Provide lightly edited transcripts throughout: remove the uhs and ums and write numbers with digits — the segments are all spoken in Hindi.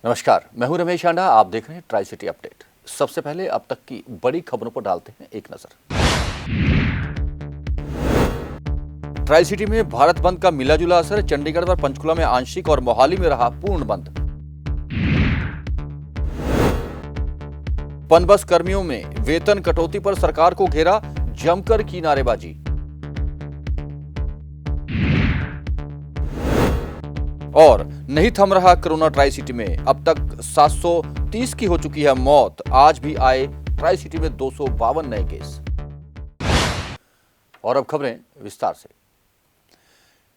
नमस्कार, मैं हूं रमेश आंडा। आप देख रहे हैं ट्राई सिटी अपडेट। सबसे पहले अब तक की बड़ी खबरों पर डालते हैं एक नजर। ट्राई सिटी में भारत बंद का मिला जुला असर। चंडीगढ़ व पंचकुला में आंशिक और मोहाली में रहा पूर्ण बंद। पनबस कर्मियों में वेतन कटौती पर सरकार को घेरा, जमकर की नारेबाजी। और नहीं थम रहा कोरोना ट्राई सिटी में। अब तक 730 की हो चुकी है मौत। आज भी आए ट्राई सिटी में 252 नए केस। और अब खबरें विस्तार से।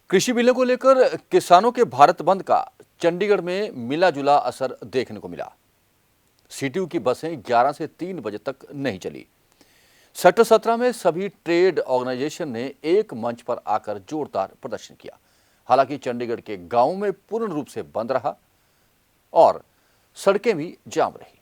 कृषि बिलों को लेकर किसानों के भारत बंद का चंडीगढ़ में मिला जुला असर देखने को मिला। सीटीयू की बसें 11 से 3 बजे तक नहीं चली। सेक्टर 17 में सभी ट्रेड ऑर्गेनाइजेशन ने एक मंच पर आकर जोरदार प्रदर्शन किया। हालांकि चंडीगढ़ के गांवों में पूर्ण रूप से बंद रहा और सड़कें भी जाम रही।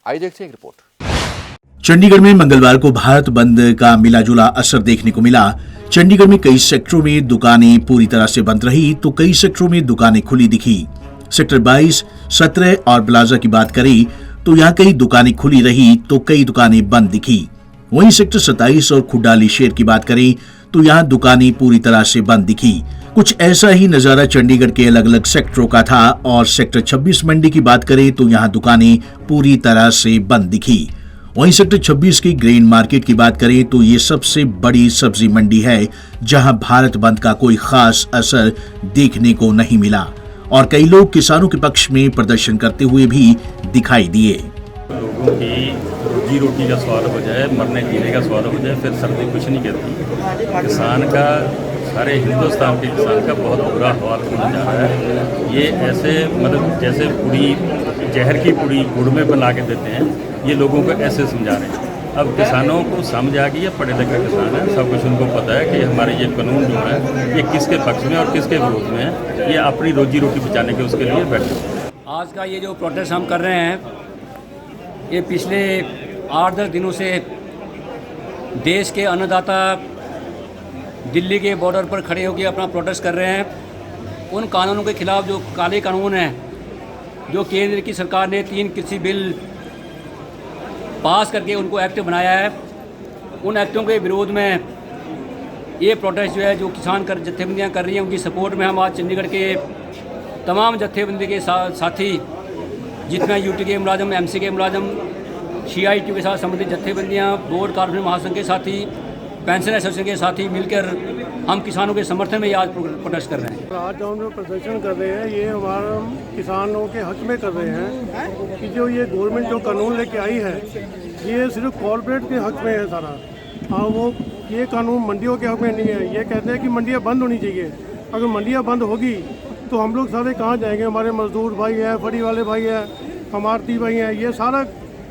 आइए देखते हैं एक रिपोर्ट। चंडीगढ़ में मंगलवार को भारत बंद का मिलाजुला असर देखने को मिला। चंडीगढ़ में कई सेक्टरों में दुकानें पूरी तरह से बंद रही तो कई सेक्टरों में दुकानें खुली दिखी। सेक्टर 22, 17 और प्लाजा की बात करें तो यहाँ कई दुकानें खुली रही तो कई दुकानें बंद दिखी। वहीं सेक्टर 27 और खुडाली शेर की बात करें तो यहाँ दुकानें पूरी तरह से बंद दिखी। कुछ ऐसा ही नजारा चंडीगढ़ के अलग अलग सेक्टरों का था। और सेक्टर 26 मंडी की बात करें तो यहाँ दुकानें पूरी तरह से बंद दिखी। वहीं सेक्टर 26 की ग्रेन मार्केट की बात करें तो ये सबसे बड़ी सब्जी मंडी है जहां भारत बंद का कोई खास असर देखने को नहीं मिला और कई लोग किसानों के पक्ष में प्रदर्शन करते हुए भी दिखाई दिए। लोगों की रोजी रोटी का सवाल हो जाए, मरने जीने का सवाल हो जाए, फिर सर्दी कुछ नहीं कहती। किसान का, सारे हिंदुस्तान के किसान का बहुत बुरा हाल होने जा रहा है। ये ऐसे मतलब जैसे पूरी जहर की पूरी गुड़ में बना के देते हैं, ये लोगों को ऐसे समझा रहे हैं। अब किसानों को समझ आ गई है, पढ़े लिखे किसान हैं, सब कुछ उनको पता है कि हमारे ये कानून जो है ये किसके पक्ष में और किसके विरोध में है। ये अपनी रोजी रोटी बचाने के उसके लिए बैठे। आज का ये जो प्रोटेस्ट हम कर रहे हैं, ये पिछले 8-10 दिनों से देश के अन्नदाता दिल्ली के बॉर्डर पर खड़े होकर अपना प्रोटेस्ट कर रहे हैं। उन कानूनों के खिलाफ जो काले कानून हैं, जो केंद्र की सरकार ने 3 कृषि बिल पास करके उनको एक्ट बनाया है, उन एक्टों के विरोध में ये प्रोटेस्ट जो है, जो किसान कर जत्थेबंदियाँ कर रही हैं, उनकी सपोर्ट में हम आज चंडीगढ़ के तमाम जत्थेबंदी के साथी, जितने यूटी के मुलाजम, एमसी के मुलाजम, CITU के साथ संबंधित जत्थेबंदियाँ, बोर्ड कारपोरेट महासंघ के साथी, पेंशन एसोसिएशन के साथी मिलकर हम किसानों के समर्थन में आज प्रोटेस्ट कर रहे हैं। आज हम जो प्रदर्शन कर रहे हैं, ये हमारा किसानों के हक में कर रहे हैं कि जो ये गवर्नमेंट जो कानून लेके आई है, ये सिर्फ कॉर्पोरेट के हक में है सारा। हाँ, वो ये कानून मंडियों के हक में नहीं है। ये कहते हैं कि मंडियाँ बंद होनी चाहिए। अगर मंडियाँ बंद होगी तो हम लोग सारे कहाँ जाएंगे? हमारे मजदूर भाई हैं, फड़ी वाले भाई हैं, हमारती भाई हैं, ये सारा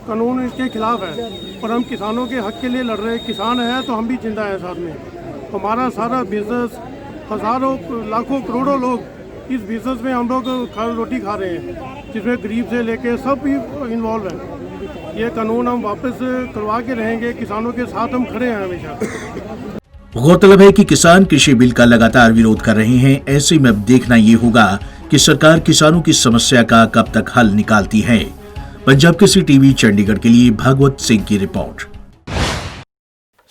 कानून इसके खिलाफ है। और हम किसानों के हक के लिए लड़ रहे हैं। किसान हैं तो हम भी जिंदा हैं साथ में। हमारा सारा बिजनेस, हज़ारों लाखों करोड़ों लोग इस बिजनेस में हम लोग रोटी खा रहे हैं, जिसमें गरीब से लेके सब भी इन्वॉल्व है। ये कानून हम वापस करवा के रहेंगे। किसानों के साथ हम खड़े हैं हमेशा। गौरतलब है कि किसान कृषि बिल का लगातार विरोध कर रहे हैं। ऐसे में अब देखना ये होगा कि सरकार किसानों की समस्या का कब तक हल निकालती है। पंजाब केसरी टीवी चंडीगढ़ के लिए भागवत सिंह की रिपोर्ट।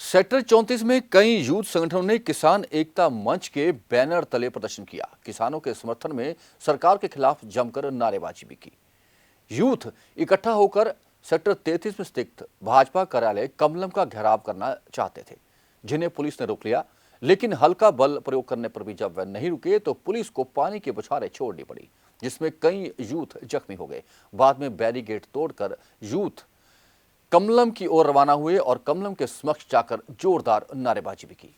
सेक्टर 34 में कई यूथ संगठनों ने किसान एकता मंच के बैनर तले प्रदर्शन किया। किसानों के समर्थन में सरकार के खिलाफ जमकर नारेबाजी भी की। यूथ इकट्ठा होकर सेक्टर 33 में स्थित भाजपा कार्यालय कमलम का घेराव करना चाहते थे, जिन्हें पुलिस ने रोक लिया। लेकिन हल्का बल प्रयोग करने पर भी जब वह नहीं रुके तो पुलिस को पानी के बौछारें छोड़नी पड़ी, जिसमें कई यूथ जख्मी हो गए। बाद में बैरिकेड तोड़कर यूथ कमलम की ओर रवाना हुए और कमलम के समक्ष जाकर जोरदार नारेबाजी भी की।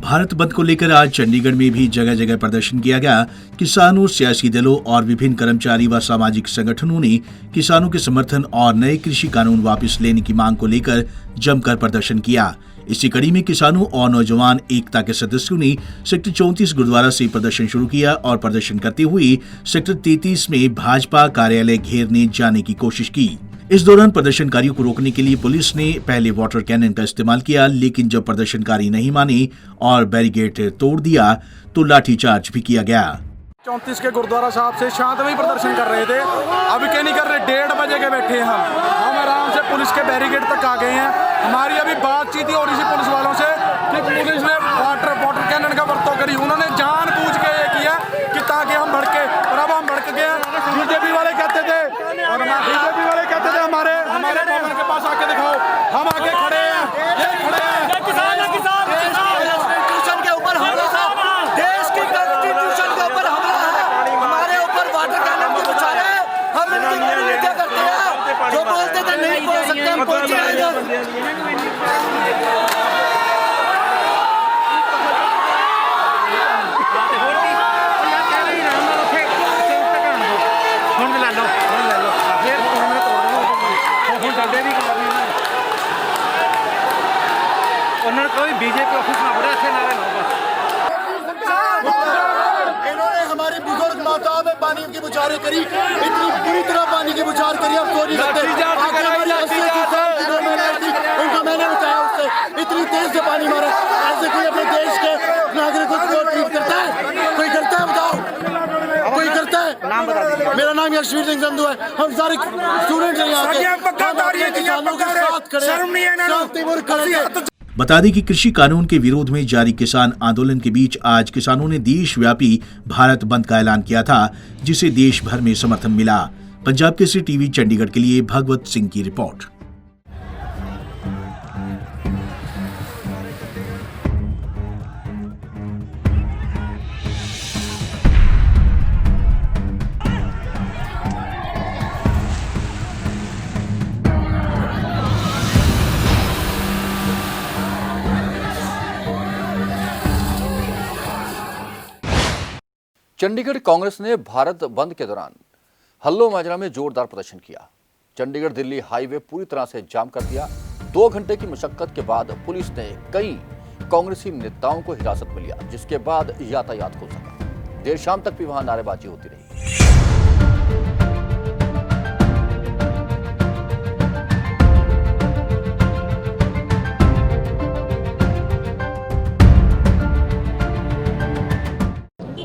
भारत बंद को लेकर आज चंडीगढ़ में भी जगह जगह प्रदर्शन किया गया। किसानों, सियासी दलों और विभिन्न कर्मचारी व सामाजिक संगठनों ने किसानों के समर्थन और नए कृषि कानून वापस लेने की मांग को लेकर जमकर प्रदर्शन किया। इसी कड़ी में किसानों और नौजवान एकता के सदस्यों ने सेक्टर 34 गुरुद्वारा से प्रदर्शन शुरू किया और प्रदर्शन करते हुए सेक्टर 33 में भाजपा कार्यालय घेरने जाने की कोशिश की। इस दौरान प्रदर्शनकारियों को रोकने के लिए पुलिस ने पहले वाटर कैनन का इस्तेमाल किया, लेकिन जब प्रदर्शनकारी नहीं माने और बैरिकेड तोड़ दिया तो लाठीचार्ज भी किया गया। 34 के गुरुद्वारा साहब से शांतमय प्रदर्शन कर रहे थे, अभी क्या नहीं कर रहे, 1:30 बजे के बैठे हैं हम आराम से पुलिस के बैरिकेड तक आ गए हैं। हमारी अभी बातचीत ही हो रही थी पुलिस वालों से कि पुलिस ने वाटर कैनन का बर्ताव करी, उन्होंने जानबूझ के ये किया कि ताकि हम भड़के, और अब हम भड़क गए। बीजेपी वाले कहते थे हमारे भवन के पास आके दिखाओ, हम आगे खड़े हैं, ये खड़े हैं। कॉन्स्टिट्यूशन के ऊपर हमला है, देश की कॉन्स्टिट्यूशन के ऊपर हमला है, हमारे ऊपर वाटर कैनन की बचा रहे हैं। हम इनकी क्या करते हैं, जो बोलते थे नहीं बोल सकते, हम बोल जाएंगे। बीजेपी ऑफिस में बड़े अच्छे नारे इन्होंने हमारे बुजुर्ग माताओं में पानी की बुछारें करी, इतनी बुरी तरह पानी की बुछार करी, अब सो नहीं सकते। उनको मैंने बताया, उससे इतनी तेज से पानी मारा। ऐसे कोई अपने देश के नागरिकों को ट्रीट करता है? कोई करता है? बताओ, कोई करता है? मेरा नाम यशवीर सिंह संधू है। हम सारे स्टूडेंट हैं यहाँ के, किसानों के साथ खड़े हैं। बता दें कि कृषि कानून के विरोध में जारी किसान आंदोलन के बीच आज किसानों ने देशव्यापी भारत बंद का ऐलान किया था, जिसे देश भर में समर्थन मिला। पंजाब केसरी टीवी चंडीगढ़ के लिए भगवत सिंह की रिपोर्ट। चंडीगढ़ कांग्रेस ने भारत बंद के दौरान हल्लो माजरा में जोरदार प्रदर्शन किया। चंडीगढ़ दिल्ली हाईवे पूरी तरह से जाम कर दिया। 2 घंटे की मशक्कत के बाद पुलिस ने कई कांग्रेसी नेताओं को हिरासत में लिया, जिसके बाद यातायात खुल सका। देर शाम तक भी वहां नारेबाजी होती रही।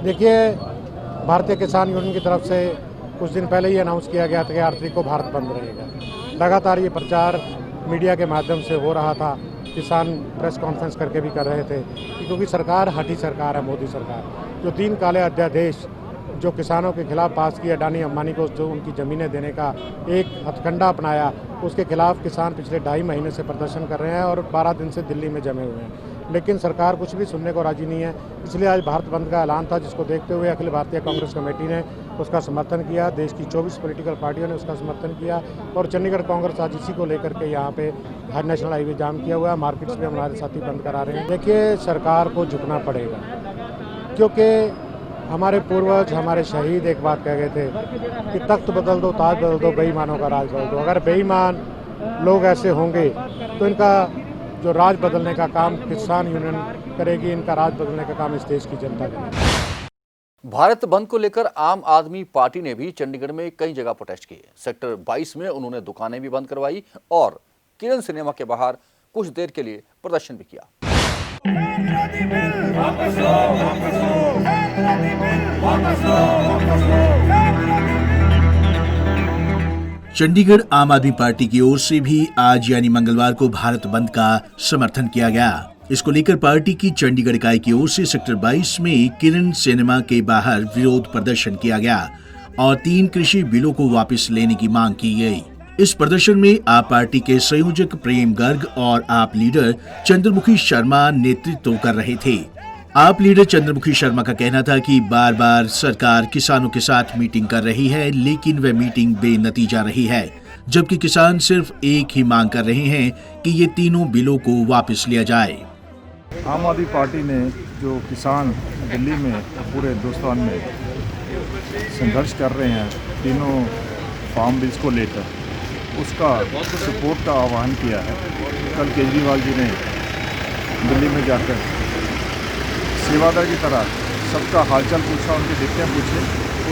देखिए, भारतीय किसान यूनियन की तरफ से कुछ दिन पहले ही अनाउंस किया गया था कि 8 तारीख को भारत बंद रहेगा। लगातार ये प्रचार मीडिया के माध्यम से हो रहा था, किसान प्रेस कॉन्फ्रेंस करके भी कर रहे थे, क्योंकि सरकार हठी सरकार है, मोदी सरकार, जो 3 काले अध्यादेश जो किसानों के खिलाफ पास किया, अडानी अंबानी को जो उनकी ज़मीनें देने का एक हथकंडा अपनाया, उसके खिलाफ किसान पिछले 2.5 महीने से प्रदर्शन कर रहे हैं और 12 दिन से दिल्ली में जमे हुए हैं। लेकिन सरकार कुछ भी सुनने को राजी नहीं है। इसलिए आज भारत बंद का ऐलान था, जिसको देखते हुए अखिल भारतीय कांग्रेस कमेटी ने उसका समर्थन किया, देश की 24 पॉलिटिकल पार्टियों ने उसका समर्थन किया और चंडीगढ़ कांग्रेस आज इसी को लेकर के यहाँ पे नेशनल हाईवे जाम किया हुआ है। मार्केट्स भी हमारे साथी बंद करा रहे हैं। देखिए, सरकार को झुकना पड़ेगा, क्योंकि हमारे पूर्वज, हमारे शहीद एक बात कह गए थे कि तख्त बदल दो, ताज बदल दो, बेईमानों का राज बदल दो। अगर बेईमान लोग ऐसे होंगे तो इनका जो राज बदलने का काम किसान यूनियन करेगी, इनका राज बदलने का काम इस देश की जनता करेगी। भारत बंद को लेकर आम आदमी पार्टी ने भी चंडीगढ़ में कई जगह प्रोटेस्ट किए। सेक्टर 22 में उन्होंने दुकानें भी बंद करवाई और किरण सिनेमा के बाहर कुछ देर के लिए प्रदर्शन भी किया। चंडीगढ़ आम आदमी पार्टी की ओर से भी आज यानी मंगलवार को भारत बंद का समर्थन किया गया। इसको लेकर पार्टी की चंडीगढ़ इकाई की ओर से सेक्टर 22 में किरण सिनेमा के बाहर विरोध प्रदर्शन किया गया और 3 कृषि बिलों को वापस लेने की मांग की गई। इस प्रदर्शन में आप पार्टी के संयोजक प्रेम गर्ग और आप लीडर चंद्रमुखी शर्मा नेतृत्व कर रहे थे। आप लीडर चंद्रमुखी शर्मा का कहना था कि बार बार सरकार किसानों के साथ मीटिंग कर रही है, लेकिन वह मीटिंग बेनतीजा रही है, जबकि किसान सिर्फ एक ही मांग कर रहे हैं कि ये तीनों बिलों को वापस लिया जाए। आम आदमी पार्टी ने जो किसान दिल्ली में पूरे हिंदुस्तान में संघर्ष कर रहे हैं तीनों फार्म बिल्स को लेकर, उसका सपोर्ट का आह्वान किया है। कल केजरीवाल जी ने दिल्ली में जाकर सेवादार की तरह सबका हालचाल पूछा, उनकी दिक्कतें पूछे।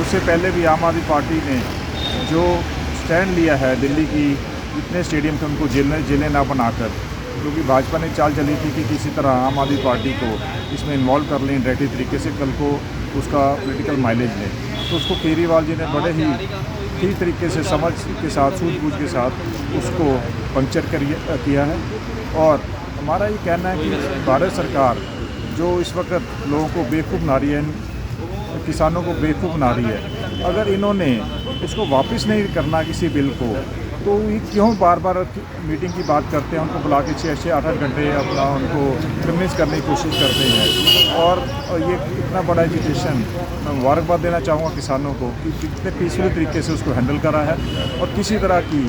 उससे पहले भी आम आदमी पार्टी ने जो स्टैंड लिया है दिल्ली की इतने स्टेडियम थे उनको जेलें ना बनाकर, क्योंकि भाजपा ने चाल चली थी कि किसी तरह आम आदमी पार्टी को इसमें इन्वॉल्व कर लें डायरेक्टली तरीके से, कल को उसका पॉलिटिकल माइलेज लें। तो उसको केजरीवाल जी ने बड़े ही ठीक तरीके से समझ के साथ, सूझबूझ के साथ उसको पंक्चर किया है। और हमारा ये कहना है कि भारत सरकार जो इस वक्त लोगों को बेवकूफ़ बना रही है, किसानों को बेवकूफ़ बना रही है, अगर इन्होंने इसको वापस नहीं करना किसी बिल को, तो ये क्यों बार बार मीटिंग की बात करते हैं, उनको बुला के 6-6, 8-8 घंटे अपना उनको कन्विंस करने की कोशिश करते हैं। और ये इतना बड़ा एजुकेशन, मैं मुबारकबाद देना चाहूँगा किसानों को कि कितने पीसफुल तरीके से उसको हैंडल करा है और किसी तरह की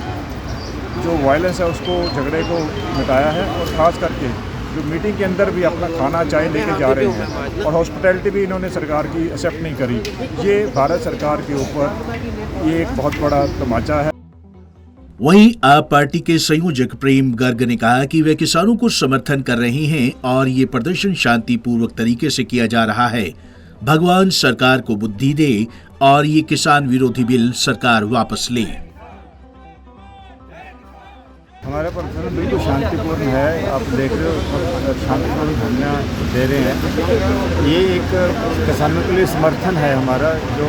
जो वायलेंस है उसको, झगड़े को मिटाया है। और ख़ास करके जो मीटिंग के अंदर भी अपना खाना चाय लेके जा रहे हैं और हॉस्पिटैलिटी भी इन्होंने सरकार की एक्सेप्ट नहीं करी, ये भारत सरकार के ऊपर ये एक बहुत बड़ा तमाचा है। वहीं आप पार्टी के संयोजक प्रेम गर्ग ने कहा कि वे किसानों को समर्थन कर रहे हैं और ये प्रदर्शन शांतिपूर्वक तरीके से किया जा रहा है। भगवान सरकार को बुद्धि दे और ये किसान विरोधी बिल सरकार वापस ले। हमारा प्रदर्शन बिल्कुल शांतिपूर्ण है, आप देख रहे हो शांतिपूर्ण धरना दे रहे हैं। ये एक किसानों के लिए समर्थन है हमारा, जो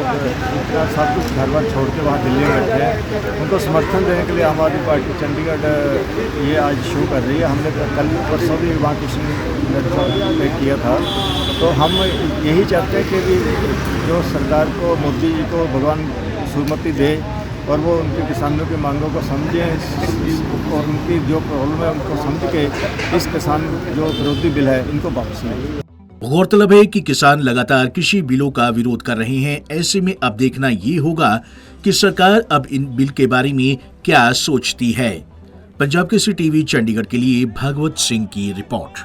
इतना सब कुछ घर बार छोड़ के वहाँ दिल्ली में बैठे हैं, उनको समर्थन देने के लिए आम आदमी पार्टी चंडीगढ़ ये आज शुरू कर रही है। हमने कल परसों भी वहाँ किसी किया था। तो हम यही चाहते हैं कि जो सरकार को, मोदी जी को भगवान सुमति दे और वो उनके किसानों की मांगों को समझें और उनकी जो प्रॉब्लम है उनको समझ के इस किसान जो विरोधी बिल है इनको वापस लें। गौरतलब है कि किसान लगातार कृषि बिलों का विरोध कर रहे हैं। ऐसे में अब देखना ये होगा कि सरकार अब इन बिल के बारे में क्या सोचती है। पंजाब केसरी टीवी चंडीगढ़ के लिए भागवत सिंह की रिपोर्ट।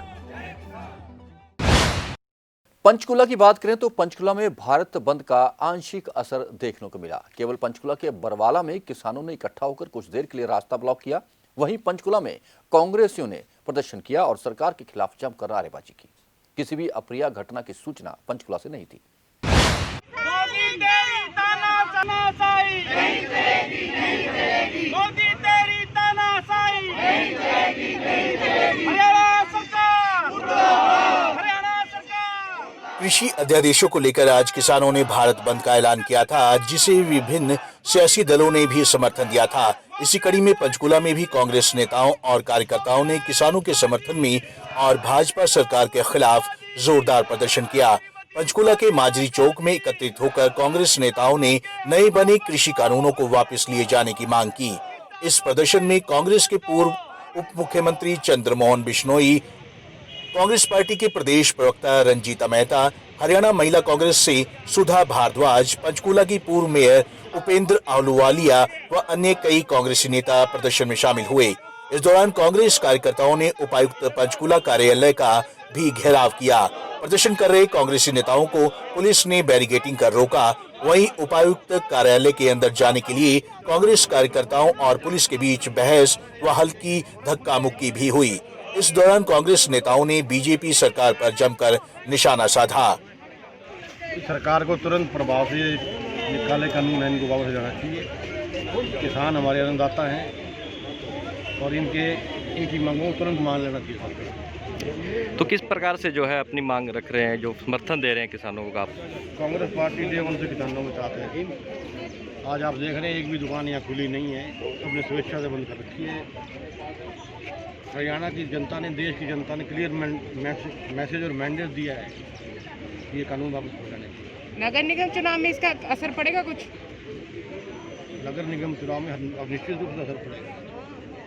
पंचकुला की बात करें तो पंचकुला में भारत बंद का आंशिक असर देखने को मिला। केवल पंचकुला के बरवाला में किसानों ने इकट्ठा होकर कुछ देर के लिए रास्ता ब्लॉक किया। वहीं पंचकुला में कांग्रेसियों ने प्रदर्शन किया और सरकार के खिलाफ जमकर नारेबाजी की। किसी भी अप्रिय घटना की सूचना पंचकुला से नहीं थी। कृषि अध्यादेशों को लेकर आज किसानों ने भारत बंद का ऐलान किया था, जिसे विभिन्न सियासी दलों ने भी समर्थन दिया था। इसी कड़ी में पंचकुला में भी कांग्रेस नेताओं और कार्यकर्ताओं ने किसानों के समर्थन में और भाजपा सरकार के खिलाफ जोरदार प्रदर्शन किया। पंचकुला के माजरी चौक में एकत्रित होकर कांग्रेस नेताओं ने नए बने कृषि कानूनों को वापस लिए जाने की मांग की। इस प्रदर्शन में कांग्रेस के पूर्व उप मुख्यमंत्री चंद्रमोहन बिश्नोई, कांग्रेस पार्टी के प्रदेश प्रवक्ता रंजीता मेहता, हरियाणा महिला कांग्रेस से सुधा भारद्वाज, पंचकुला की पूर्व मेयर उपेंद्र आहलूवालिया व अन्य कई कांग्रेसी नेता प्रदर्शन में शामिल हुए। इस दौरान कांग्रेस कार्यकर्ताओं ने उपायुक्त पंचकुला कार्यालय का भी घेराव किया। प्रदर्शन कर रहे कांग्रेसी नेताओं को पुलिस ने बैरिकेडिंग कर रोका। वहीं उपायुक्त कार्यालय के अंदर जाने के लिए कांग्रेस कार्यकर्ताओं और पुलिस के बीच बहस व हल्की धक्का मुक्की भी हुई। इस दौरान कांग्रेस नेताओं ने बीजेपी सरकार पर जमकर निशाना साधा। सरकार को तुरंत प्रभाव से ये काले कानून है इनको वापस जाना चाहिए। किसान हमारे अन्नदाता हैं और इनकी मांगों को तुरंत मान लेना चाहिए। तो किस प्रकार से जो है अपनी मांग रख रहे हैं, जो समर्थन दे रहे हैं किसानों को? आप कांग्रेस पार्टी डे वन से किसानों को चाहते हैं। आज आप देख रहे हैं एक भी दुकान यहाँ खुली नहीं है, सबने स्वेच्छा से बंद कर रखी है। हरियाणा की जनता ने, देश की जनता ने क्लियर मैसेज और मैंडेट दिया है कि ये कानून वापस हो जाने चाहिए। नगर निगम चुनाव में इसका असर पड़ेगा कुछ? नगर निगम चुनाव में अब निश्चित रूप से असर पड़ेगा।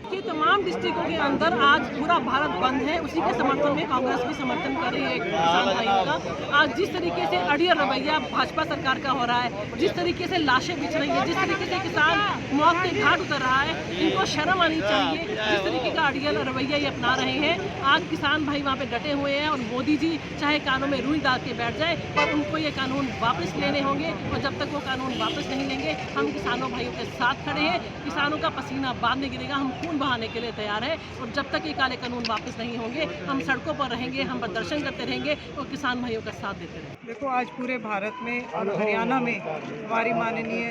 कि तमाम डिस्ट्रिक्टों के अंदर आज पूरा भारत बंद है, उसी के समर्थन में कांग्रेस भी समर्थन कर रही है किसान भाइयों का। आज जिस तरीके से अड़ियल रवैया भाजपा सरकार का हो रहा है, जिस तरीके से लाशें बिछ रही है, जिस तरीके से किसान मौत के घाट उतर रहा है, इनको शर्म आनी चाहिए। जिस तरीके का अड़ियल रवैया ये अपना रहे हैं, आज किसान भाई वहाँ पे डटे हुए हैं और मोदी जी चाहे कानों में रुई डाल के बैठ जाए पर उनको ये कानून वापस लेने होंगे। और जब तक वो कानून वापस नहीं लेंगे, हम किसानों भाइयों के साथ खड़े हैं। किसानों का पसीना बाद में गिरेगा, हम खून बहाने के लिए तैयार है। और जब तक ये काले कानून वापस नहीं होंगे हम सड़कों पर रहेंगे, हम प्रदर्शन करते रहेंगे और किसान भाइयों का साथ देते रहेंगे। देखो, आज पूरे भारत में और हरियाणा में हमारी माननीय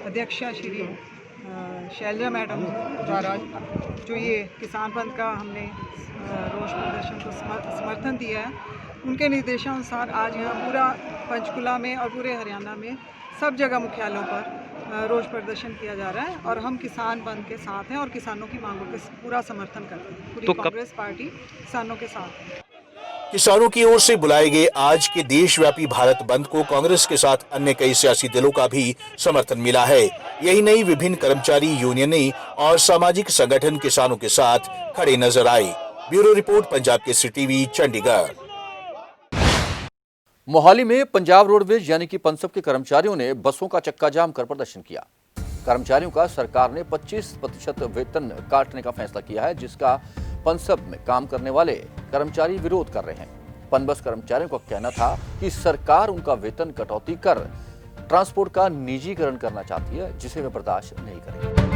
अध्यक्षा श्री शैलजा मैडम द्वारा जो ये किसान बंद का हमने रोष प्रदर्शन को समर्थन दिया है, उनके निर्देशानुसार आज यहाँ पूरा पंचकुला में और पूरे हरियाणा में सब जगह मुख्यालयों पर रोष प्रदर्शन किया जा रहा है और हम किसान बंद के साथ हैं और किसानों की मांगों के पूरा समर्थन करते हैं। पूरी कांग्रेस पार्टी किसानों के साथ है। किसानों की ओर से बुलाए गए आज के देशव्यापी भारत बंद को कांग्रेस के साथ अन्य कई सियासी दलों का भी समर्थन मिला है। यही नहीं, विभिन्न कर्मचारी यूनियनें और सामाजिक संगठन किसानों के साथ खड़े नजर आए। Bureau report, Punjab Kesari TV, Chandigarh. Mohali में पंजाब रोडवेज यानी कि पनसब के कर्मचारियों ने बसों का चक्का जाम कर प्रदर्शन किया। कर्मचारियों का सरकार ने 25% वेतन काटने का फैसला किया है, जिसका पनसब में काम करने वाले कर्मचारी विरोध कर रहे हैं। पनबस कर्मचारियों का कहना था कि सरकार उनका वेतन कटौती कर ट्रांसपोर्ट का निजीकरण करना चाहती है, जिसे वे बर्दाश्त नहीं करेंगे।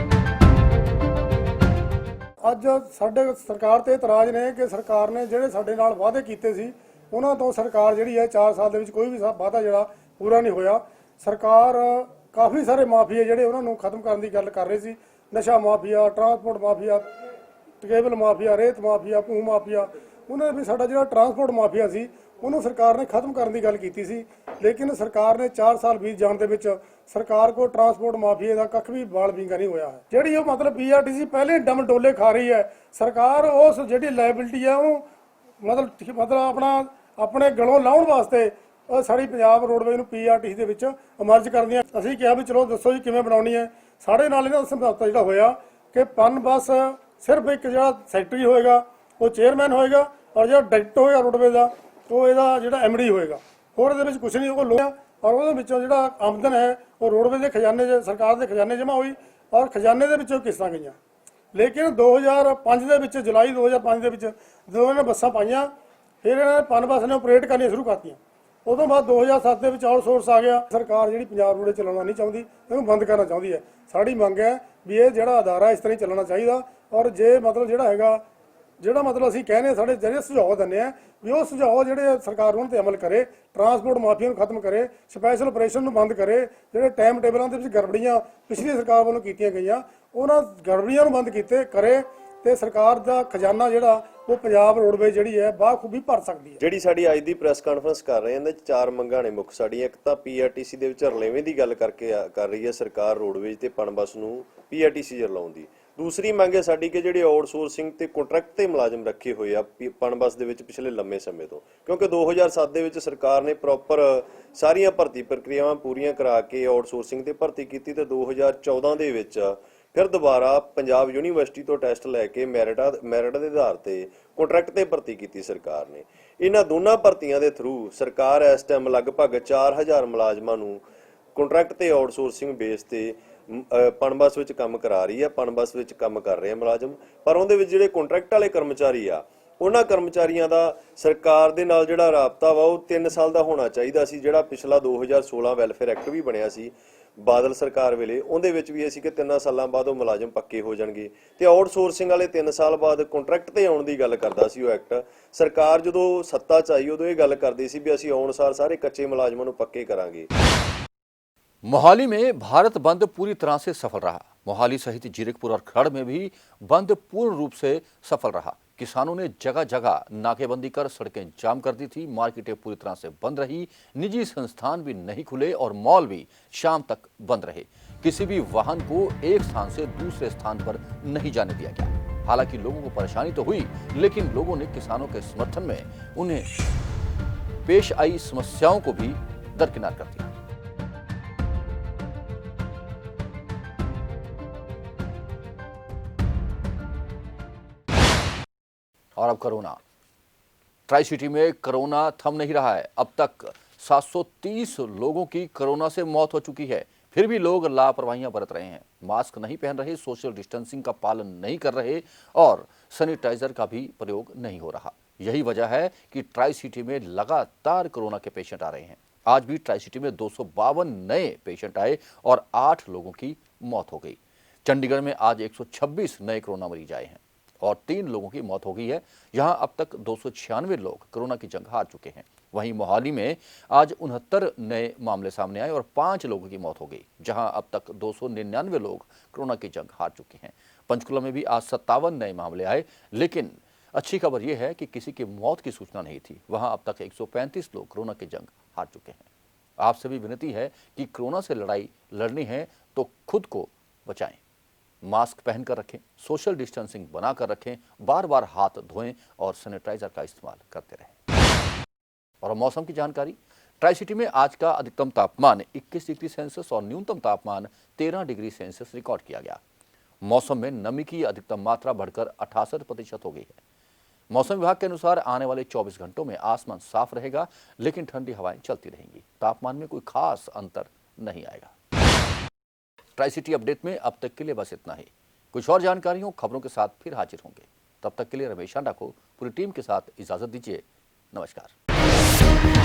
ਅੱਜ ਸਾਡੇ ਸਰਕਾਰ ਤੇ ਇਤਰਾਜ਼ ਨੇ ਕਿ ਸਰਕਾਰ ਨੇ ਜਿਹੜੇ ਸਾਡੇ ਨਾਲ ਵਾਅਦੇ ਕੀਤੇ ਸੀ ਉਹਨਾਂ ਤੋਂ ਸਰਕਾਰ ਜਿਹੜੀ ਹੈ 4 ਸਾਲ ਦੇ ਵਿੱਚ ਕੋਈ ਵੀ ਵਾਅਦਾ ਜਿਹੜਾ ਪੂਰਾ ਨਹੀਂ ਹੋਇਆ। ਸਰਕਾਰ ਕਾਫੀ ਸਾਰੇ ਮਾਫੀਆ ਜਿਹੜੇ ਉਹਨਾਂ ਨੂੰ ਖਤਮ ਕਰਨ ਦੀ ਗੱਲ ਕਰ ਰਹੀ ਸੀ। ਨਸ਼ਾ mafia, transport mafia, cable mafia, ਰੇਤ ਮਾਫੀਆ, ਭੂ ਮਾਫੀਆ, ਉਹਨਾਂ ਨੇ ਵੀ ਸਾਡਾ ਜਿਹੜਾ ਟਰਾਂਸਪੋਰਟ ਮਾਫੀਆ ਸੀ ਉਹਨੂੰ ਸਰਕਾਰ ਨੇ ਖਤਮ ਕਰਨ ਦੀ ਗੱਲ ਕੀਤੀ ਸੀ। ਲੇਕਿਨ ਸਰਕਾਰ ਨੇ 4 ਸਾਲ ਬੀਤ ਜਾਣ ਦੇ ਵਿੱਚ ਸਰਕਾਰ ਕੋਲ ਟਰਾਂਸਪੋਰਟ ਮਾਫੀਏ ਦਾ ਕੱਖ ਵੀ ਵਾਲ ਵਿੰਗਾ ਨਹੀਂ ਹੋਇਆ ਹੈ। ਜਿਹੜੀ ਉਹ ਮਤਲਬ ਪੀਆਰਟੀਸੀ ਪਹਿਲੇ ਡਮ ਡੋਲੇ ਖਾ ਰਹੀ ਹੈ। ਸਰਕਾਰ ਉਸ ਜਿਹੜੀ ਲਾਇਬਿਲਿਟੀ ਹੈ ਉਹ ਮਤਲਬ ਆਪਣੇ ਗਲੋਂ ਲਾਉਣ ਵਾਸਤੇ ਸਾਡੀ ਪੰਜਾਬ ਰੋਡਵੇਜ਼ ਨੂੰ ਪੀਆਰਟੀਸੀ ਦੇ ਵਿੱਚ ਅਮਰਜ ਕਰਦੀਆਂ। ਅਸੀਂ ਕਿਹਾ ਵੀ ਚਲੋ ਦੱਸੋ ਜੀ ਕਿਵੇਂ ਬਣਾਉਣੀ ਹੈ। ਸਾਡੇ ਨਾਲ ਇਹਨਾਂ ਦਾ ਸਮਝੌਤਾ ਜਿਹੜਾ ਹੋਇਆ ਕਿ ਪਨ ਬੱਸ ਸਿਰਫ ਇੱਕ ਜਿਹੜਾ ਸੈਕਟਰੀ ਹੋਏਗਾ ਉਹ ਚੇਅਰਮੈਨ ਹੋਏਗਾ ਔਰ ਜਿਹੜਾ ਡਾਇਰੈਕਟਰ ਹੋਏਗਾ ਰੋਡਵੇਜ਼ ਦਾ ਉਹ ਇਹਦਾ ਜਿਹੜਾ ਐਮਡੀ ਹੋਏਗਾ। ਹੋਰ ਇਹਦੇ ਵਿੱਚ ਕੁਝ ਨਹੀਂ, ਉਹ ਲੋਹਾ ਔਰ ਉਹਦੇ ਵਿੱਚੋਂ ਜਿਹੜਾ ਆਮਦਨ ਹੈ ਉਹ ਰੋਡਵੇਜ਼ ਦੇ ਖਜ਼ਾਨੇ 'ਚ, ਸਰਕਾਰ ਦੇ ਖਜ਼ਾਨੇ ਜਮ੍ਹਾਂ ਹੋਈ ਔਰ ਖਜ਼ਾਨੇ ਦੇ ਵਿੱਚੋਂ ਕਿਸ਼ਤਾਂ ਗਈਆਂ। ਲੇਕਿਨ 2005 ਦੇ ਵਿੱਚ, ਜੁਲਾਈ 2005 ਦੇ ਵਿੱਚ ਜਦੋਂ ਇਹਨਾਂ ਨੇ ਬੱਸਾਂ ਪਾਈਆਂ, ਫਿਰ ਇਹਨਾਂ ਨੇ ਪਨ ਬੱਸ ਨੇ ਆਪਰੇਟ ਕਰਨੀਆਂ ਸ਼ੁਰੂ ਕਰਤੀਆਂ। ਉਦੋਂ ਬਾਅਦ 2007 ਦੇ ਵਿੱਚ ਆਊਟਸੋਰਸ ਆ ਗਿਆ। ਸਰਕਾਰ ਜਿਹੜੀ ਪੰਜਾਬ ਰੋਡ ਚਲਾਉਣਾ ਨਹੀਂ ਚਾਹੁੰਦੀ, ਇਹਨੂੰ ਬੰਦ ਕਰਨਾ ਚਾਹੁੰਦੀ ਹੈ। ਸਾਡੀ ਮੰਗ ਹੈ ਵੀ ਇਹ ਜਿਹੜਾ ਅਦਾਰਾ ਇਸ ਤਰ੍ਹਾਂ ਹੀ ਚੱਲਣਾ ਚਾਹੀਦਾ ਔਰ ਜੇ ਮਤਲਬ ਜਿਹੜਾ ਹੈਗਾ ਜਿਹੜਾ ਮਤਲਬ ਅਸੀਂ ਕਹਿੰਦੇ ਸਾਡੇ ਜਿਹੜੇ ਸੁਝਾਅ ਦਿੰਦੇ ਆ ਵੀ ਉਹ ਸੁਝਾਅ ਜਿਹੜੇ ਸਰਕਾਰ ਉਹਨਾਂ ਤੇ ਅਮਲ ਕਰੇ, ਟਰਾਂਸਪੋਰਟ ਮਾਫੀਆ ਨੂੰ ਖਤਮ ਕਰੇ, ਸਪੈਸ਼ਲ ਆਪਰੇਸ਼ਨ ਨੂੰ ਬੰਦ ਕਰੇ, ਜਿਹੜੇ ਟਾਈਮ ਟੇਬਲਾਂ ਦੇ ਵਿੱਚ ਗੜਬੜੀਆਂ ਪਿਛਲੀ ਸਰਕਾਰ ਵੱਲੋਂ ਕੀਤੀਆਂ ਗਈਆਂ ਉਹਨਾਂ ਗੜਬੜੀਆਂ ਨੂੰ ਬੰਦ ਕੀਤੇ ਕਰੇ ਤੇ ਸਰਕਾਰ ਦਾ ਖਜ਼ਾਨਾ ਜਿਹੜਾ ਉਹ ਪੰਜਾਬ ਰੋਡਵੇਜ਼ ਜਿਹੜੀ ਹੈ ਬਾਖੂਬੀ ਭਰ ਸਕਦੀ ਹੈ। ਜਿਹੜੀ ਸਾਡੀ ਅੱਜ ਦੀ ਪ੍ਰੈਸ ਕਾਨਫਰੰਸ ਕਰ ਰਹੇ ਹਾਂ, ਇਹਦੇ 'ਚ 4 ਮੰਗਾਂ ਨੇ ਮੁੱਖ ਸਾਡੀਆਂ। ਇੱਕ ਤਾਂ ਪੀਆਰਟੀਸੀ ਦੇ ਵਿੱਚ ਰਲੇਵੇਂ ਦੀ ਗੱਲ ਕਰ ਰਹੀ ਹੈ ਸਰਕਾਰ ਰੋਡਵੇਜ਼ ਤੇ ਪਨਬਸ ਨੂੰ ਪੀਆਰਟੀਸੀ 'ਚ ਰਲਾਉਣ ਦੀ। ਦੂਸਰੀ ਮੰਗ ਹੈ ਸਾਡੀ ਕਿ ਜਿਹੜੇ ਆਊਟਸੋਰਸਿੰਗ ਤੇ ਕੰਟਰੈਕਟ ਤੇ ਮੁਲਾਜ਼ਮ ਰੱਖੇ ਹੋਏ ਆ ਪਨਬਸ ਦੇ ਵਿੱਚ ਪਿਛਲੇ ਲੰਮੇ ਸਮੇਂ ਤੋਂ, ਕਿਉਂਕਿ 2007 ਦੇ ਵਿੱਚ ਸਰਕਾਰ ਨੇ ਪ੍ਰੋਪਰ ਸਾਰੀਆਂ ਭਰਤੀ ਪ੍ਰਕਿਰਿਆਵਾਂ ਪੂਰੀਆਂ ਕਰਾ ਕੇ ਆਊਟਸੋਰਸਿੰਗ ਤੇ ਭਰਤੀ ਕੀਤੀ ਤੇ 2014 ਦੇ ਵਿੱਚ ਫਿਰ ਦੁਬਾਰਾ ਪੰਜਾਬ ਯੂਨੀਵਰਸਿਟੀ ਤੋਂ ਟੈਸਟ ਲੈ ਕੇ ਮੈਰਿਟ ਦੇ ਆਧਾਰ ਤੇ ਕੰਟਰੈਕਟ ਤੇ ਭਰਤੀ ਕੀਤੀ ਸਰਕਾਰ ਨੇ। ਇਹਨਾਂ ਦੋਨਾਂ ਭਰਤੀਆਂ ਦੇ ਥਰੂ ਸਰਕਾਰ ਇਸ ਟਾਈਮ ਲਗਭਗ 4000 ਮੁਲਾਜ਼ਮਾਂ ਨੂੰ ਕੰਟਰੈਕਟ ਤੇ ਆਊਟਸੋਰਸਿੰਗ ਬੇਸ ਤੇ ਪਨਬਸ ਵਿੱਚ ਕੰਮ ਕਰਾ ਰਹੀ ਹੈ। ਪਨਬਸ ਵਿੱਚ ਕੰਮ ਕਰ ਰਹੇ ਆ ਮੁਲਾਜ਼ਮ, ਪਰ ਉਹਦੇ ਵਿੱਚ ਜਿਹੜੇ ਕੰਟਰੈਕਟ ਵਾਲੇ ਕਰਮਚਾਰੀ ਆ ਉਹਨਾਂ ਕਰਮਚਾਰੀਆਂ ਦਾ ਸਰਕਾਰ ਦੇ ਨਾਲ ਜਿਹੜਾ ਰਾਬਤਾ ਵਾ ਉਹ 3 ਸਾਲ ਦਾ ਹੋਣਾ ਚਾਹੀਦਾ ਸੀ। ਜਿਹੜਾ ਪਿਛਲਾ 2016 ਵੈਲਫੇਅਰ ਐਕਟ ਵੀ ਬਣਿਆ ਸੀ ਬਾਦਲ ਸਰਕਾਰ ਵੇਲੇ, ਉਹਦੇ ਵਿੱਚ ਵੀ ਅਸੀਂ ਕਿ 3 ਸਾਲਾਂ ਬਾਅਦ ਉਹ ਮੁਲਾਜ਼ਮ ਪੱਕੇ ਹੋ ਜਾਣਗੇ ਤੇ ਆਊਟਸੋਰਸਿੰਗ ਵਾਲੇ 3 ਸਾਲ ਬਾਅਦ ਕੰਟਰੈਕਟ ਤੇ ਆਉਣ ਦੀ ਗੱਲ ਕਰਦਾ ਸੀ ਉਹ ਐਕਟ। ਸਰਕਾਰ ਜਦੋਂ ਸੱਤਾ 'ਚ ਆਈ ਉਦੋਂ ਇਹ ਗੱਲ ਕਰਦੀ ਸੀ ਵੀ ਅਸੀਂ ਆਉਣ ਸਾਰ ਸਾਰੇ ਕੱਚੇ ਮੁਲਾਜ਼ਮਾਂ ਨੂੰ ਪੱਕੇ करांगे। मोहाली में भारत बंद पूरी तरह से सफल रहा। मोहाली सहित जीरकपुर और खड़ में भी बंद पूर्ण रूप से सफल रहा। किसानों ने जगह जगह नाकेबंदी कर सड़कें जाम कर दी थी। मार्केटें पूरी तरह से बंद रही। निजी संस्थान भी नहीं खुले और मॉल भी शाम तक बंद रहे। किसी भी वाहन को एक स्थान से दूसरे स्थान पर नहीं जाने दिया गया। हालांकि लोगों को परेशानी तो हुई, लेकिन लोगों ने किसानों के समर्थन में उन्हें पेश आई समस्याओं को भी दरकिनार कर दिया। और अब कोरोना। ट्राई सिटी में कोरोना थम नहीं रहा है। अब तक 730 लोगों की कोरोना से मौत हो चुकी है। फिर भी लोग लापरवाहियां बरत रहे हैं। मास्क नहीं पहन रहे, सोशल डिस्टेंसिंग का पालन नहीं कर रहे और सैनिटाइजर का भी प्रयोग नहीं हो रहा। यही वजह है कि ट्राई सिटी में लगातार कोरोना के पेशेंट आ रहे हैं। आज भी ट्राई सिटी में 252 नए पेशेंट आए और 8 लोगों की मौत हो गई। चंडीगढ़ में आज 126 नए कोरोना मरीज आए हैं और 3 लोगों की मौत हो गई है। यहां अब तक 296 लोग कोरोना की जंग हार चुके हैं। वहीं मोहाली में आज 69 नए मामले सामने आए और 5 लोगों की मौत हो गई, जहां अब तक 299 लोग कोरोना की जंग हार चुके हैं। पंचकुला में भी आज 57 नए मामले आए, लेकिन अच्छी खबर यह है कि किसी की मौत की सूचना नहीं थी। वहां अब तक 135 लोग कोरोना की जंग हार चुके हैं। आपसे भी विनती है कि कोरोना से लड़ाई लड़नी है तो खुद को बचाएं, मास्क पहनकर रखें, सोशल डिस्टेंसिंग बनाकर रखें, बार बार हाथ धोएं और सैनिटाइजर का इस्तेमाल करते रहें। और मौसम की जानकारी, ट्राई सिटी में आज का अधिकतम तापमान 21 डिग्री सेल्सियस और न्यूनतम तापमान 13 डिग्री सेल्सियस रिकॉर्ड किया गया। मौसम में नमी की अधिकतम मात्रा बढ़कर 68% हो गई है। मौसम विभाग के अनुसार आने वाले 24 घंटों में आसमान साफ रहेगा, लेकिन ठंडी हवाएं चलती रहेंगी। तापमान में कोई खास अंतर नहीं आएगा। ट्राई सिटी अपडेट में अब तक के लिए बस इतना ही। कुछ और जानकारियों खबरों के साथ फिर हाजिर होंगे। तब तक के लिए रमेश आंडा को पूरी टीम के साथ इजाजत दीजिए। नमस्कार।